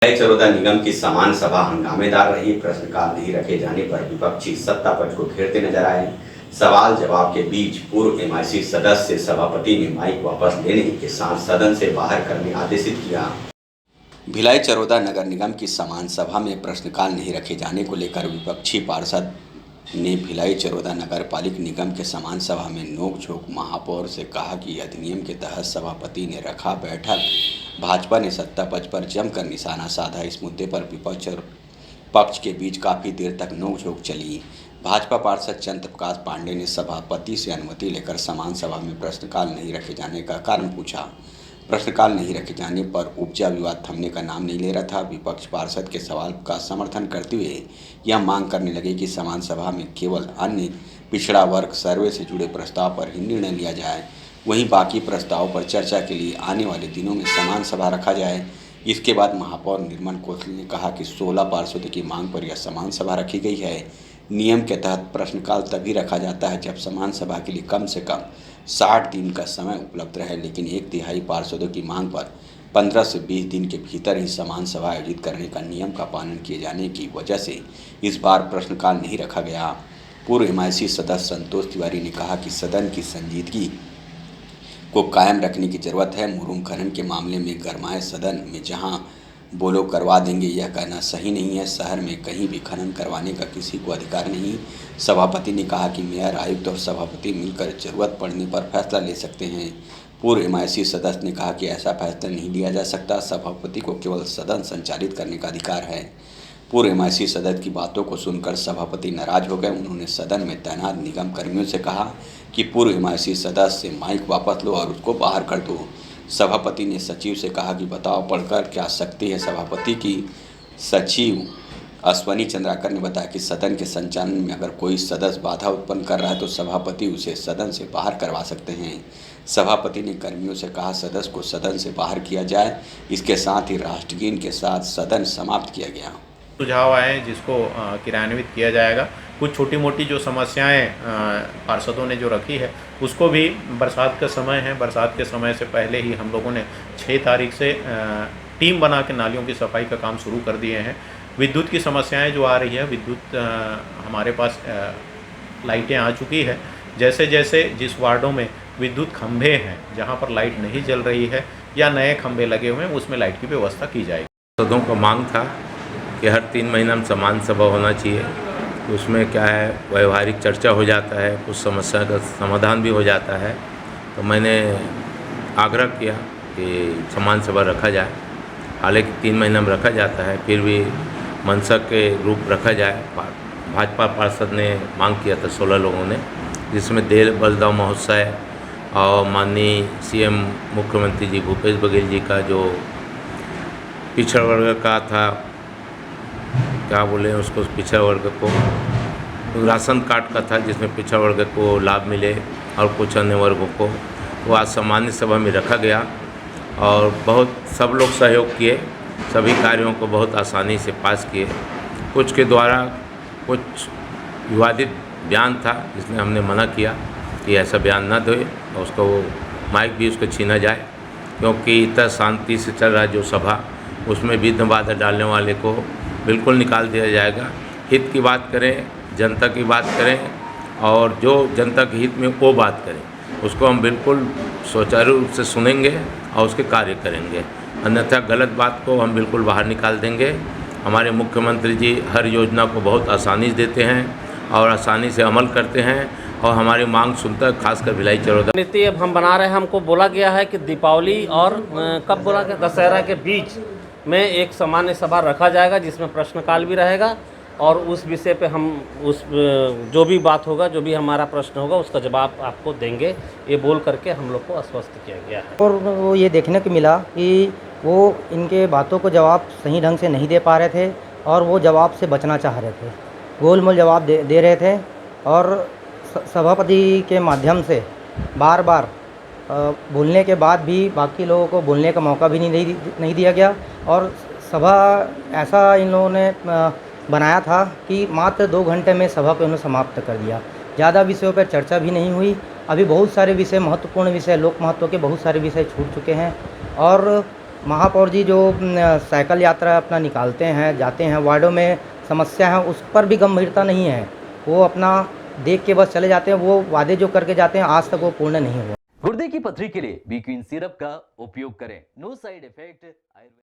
चरोदा निगम की समान सभा हंगामेदार रही। प्रश्नकाल नहीं रखे जाने पर विपक्षी सत्ता पक्ष को घेरते नजर आए। सवाल जवाब के बीच पूर्व एमआईसी सदस्य सभापति ने माइक वापस लेने के साथ सदन से बाहर करने आदेशित किया। भिलाई चरोदा नगर निगम की समान सभा में प्रश्नकाल नहीं रखे जाने को लेकर विपक्षी पार्षद ने भिलाई चरोदा नगर पालिक निगम के समान सभा में नोक-झोंक महापौर से कहा कि अधिनियम के तहत सभापति ने रखा बैठक। भाजपा ने सत्ता पक्ष पर जमकर निशाना साधा। इस मुद्दे पर विपक्ष और पक्ष के बीच काफ़ी देर तक नोक-झोंक चली। भाजपा पार्षद चंद्र प्रकाश पांडे ने सभापति से अनुमति लेकर समान सभा में प्रश्नकाल नहीं रखे जाने का कारण पूछा। प्रश्नकाल नहीं रखे जाने पर उपजा विवाद थमने का नाम नहीं ले रहा था। विपक्ष पार्षद के सवाल का समर्थन करते हुए यह मांग करने लगे कि समान सभा में केवल अन्य पिछड़ा वर्ग सर्वे से जुड़े प्रस्ताव पर ही निर्णय लिया जाए, वहीं बाकी प्रस्तावों पर चर्चा के लिए आने वाले दिनों में समान सभा रखा जाए। इसके बाद महापौर निर्मल कौशल ने कहा कि 16 पार्षदों की मांग पर यह समान सभा रखी गई है। नियम के तहत प्रश्नकाल तभी रखा जाता है जब समान सभा के लिए कम से कम 60 दिन का समय उपलब्ध रहे, लेकिन 1/3 पार्षदों की मांग पर 15 से 20 दिन के भीतर ही समान सभा आयोजित करने का नियम का पालन किए जाने की वजह से इस बार प्रश्नकाल नहीं रखा गया। पूर्व एमआईसी सदस्य संतोष तिवारी ने कहा कि सदन की संजीदगी को कायम रखने की जरूरत है। मुरुम खनन के मामले में गरमाए सदन में जहां बोलो करवा देंगे, यह कहना सही नहीं है। शहर में कहीं भी खनन करवाने का किसी को अधिकार नहीं। सभापति ने कहा कि मेयर, आयुक्त और सभापति मिलकर जरूरत पड़ने पर फैसला ले सकते हैं। पूर्व एमआईसी सदस्य ने कहा कि ऐसा फैसला नहीं लिया जा सकता। सभापति को केवल सदन संचालित करने का अधिकार है। पूर्व एमआईसी सदस्य की बातों को सुनकर सभापति नाराज हो गए। उन्होंने सदन में तैनात निगम कर्मियों से कहा कि पूर्व एमआईसी सदस्य से माइक वापस लो और उसको बाहर कर दो। सभापति ने सचिव से कहा कि बताओ पढ़कर क्या सकती है। सभापति की सचिव अश्वनी चंद्राकर ने बताया कि सदन के संचालन में अगर कोई सदस्य बाधा उत्पन्न कर रहा है तो सभापति उसे सदन से बाहर करवा सकते हैं। सभापति ने कर्मियों से कहा सदस्य को सदन से बाहर किया जाए। इसके साथ ही राष्ट्रगीत के साथ सदन समाप्त किया गया। सुझाव आए जिसको क्रियान्वित किया जाएगा। कुछ छोटी मोटी जो समस्याएं पार्षदों ने जो रखी है उसको भी, बरसात का समय है, बरसात के समय से पहले ही हम लोगों ने 6 तारीख से टीम बना के नालियों की सफाई का काम शुरू कर दिए हैं। विद्युत की समस्याएं जो आ रही है, विद्युत हमारे पास लाइटें आ चुकी है। जैसे जैसे जिस वार्डों में विद्युत खंभे हैं जहां पर लाइट नहीं जल रही है या नए खंभे लगे हुए हैं उसमें लाइट की व्यवस्था की जाएगी। पार्षदों का मांग था कि हर 3 महीना में समान सभा होना चाहिए। उसमें क्या है, व्यवहारिक चर्चा हो जाता है, कुछ समस्या का समाधान भी हो जाता है। तो मैंने आग्रह किया कि समान सभा रखा जाए। हालांकि 3 महीना में रखा जाता है, फिर भी मंशा के रूप रखा जाए। भाजपा पार्षद ने मांग किया था 16 लोगों ने, जिसमें देव बलिदान महोत्सव और माननीय सीएम मुख्यमंत्री जी भूपेश बघेल जी का जो पिछड़ा वर्ग का था, क्या बोले उसको, पिछड़ा वर्ग को राशन कार्ड का था जिसमें पिछड़ा वर्ग को लाभ मिले और कुछ अन्य वर्गों को, वो आज सामान्य सभा में रखा गया और बहुत सब लोग सहयोग किए। सभी कार्यों को बहुत आसानी से पास किए। कुछ के द्वारा कुछ विवादित बयान था जिसमें हमने मना किया कि ऐसा बयान न दे और उसको माइक भी उसको छीना जाए, क्योंकि इतना शांति से चल रहा है जो सभा, उसमें विघ्न बाधा डालने वाले को बिल्कुल निकाल दिया जाएगा। हित की बात करें, जनता की बात करें और जो जनता के हित में वो बात करें, उसको हम बिल्कुल सुचारू रूप से सुनेंगे और उसके कार्य करेंगे। अन्यथा गलत बात को हम बिल्कुल बाहर निकाल देंगे। हमारे मुख्यमंत्री जी हर योजना को बहुत आसानी से देते हैं और आसानी से अमल करते हैं और हमारी मांग सुनता है, खासकर भिलाई चरोदा। नीति अब हम बना रहे हैं। हमको बोला गया है कि दीपावली और कब बोला गया, दशहरा के बीच में एक सामान्य सभा रखा जाएगा जिसमें प्रश्नकाल भी रहेगा और उस विषय पे हम उस जो भी बात होगा, जो भी हमारा प्रश्न होगा उसका जवाब आपको देंगे, ये बोल करके हम लोग को आश्वस्त किया गया है। और वो ये देखने को मिला कि वो इनके बातों को जवाब सही ढंग से नहीं दे पा रहे थे और वो जवाब से बचना चाह रहे थे, गोलमोल जवाब दे रहे थे और सभापति के माध्यम से बार बार बोलने के बाद भी बाकी लोगों को बोलने का मौका भी नहीं दिया गया और सभा ऐसा इन लोगों ने बनाया था कि मात्र 2 घंटे में सभा को उन्होंने समाप्त कर दिया। ज़्यादा विषयों पर चर्चा भी नहीं हुई। अभी बहुत सारे विषय, महत्वपूर्ण विषय, लोक महत्व के बहुत सारे विषय छूट चुके हैं और महापौर जी जो साइकिल यात्रा अपना निकालते हैं, जाते हैं वार्डों में, समस्या है उस पर भी गंभीरता नहीं है। वो अपना देख के बस चले जाते हैं, वो वादे जो करके जाते हैं आज तक वो पूर्ण नहीं हुआ। गुर्दे की पथरी के लिए बी क्वीन सिरप का उपयोग करें। No side effect.